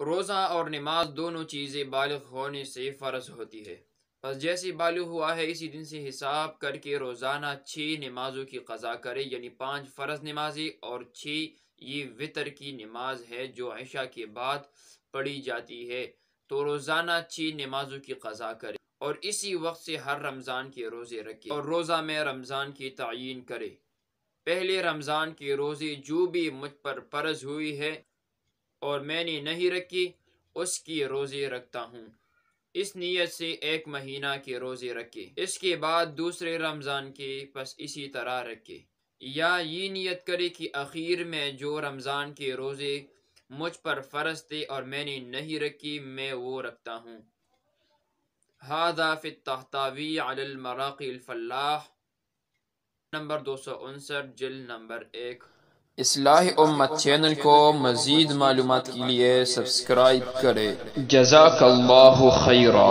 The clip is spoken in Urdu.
روزہ اور نماز دونوں چیزیں بالغ ہونے سے فرض ہوتی ہے، پس جیسے بالغ ہوا ہے اسی دن سے حساب کر کے روزانہ 6 نمازوں کی قضا کرے، یعنی 5 فرض نمازیں اور 6 یہ وتر کی نماز ہے جو عشاء کے بعد پڑھی جاتی ہے، تو روزانہ 6 نمازوں کی قضا کرے اور اسی وقت سے ہر رمضان کے روزے رکھے اور روزہ میں رمضان کی تعیین کرے۔ پہلے رمضان کے روزے جو بھی مجھ پر فرض ہوئی ہے اور میں نے نہیں رکھی اس کی روزے رکھتا ہوں، اس نیت سے 1 مہینہ کے روزے رکھے، اس کے بعد دوسرے رمضان کے پس اسی طرح رکھے، یا یہ نیت کرے کہ اخیر میں جو رمضان کے روزے مجھ پر فرض تھے اور میں نے نہیں رکھی میں وہ رکھتا ہوں۔ ھذا فی الطحطاوی علی المراقی الفلاح، نمبر 259، جلد نمبر 1۔ اصلاح امت چینل کو مزید معلومات کے لیے سبسکرائب کریں۔ جزاک اللہ خیرا۔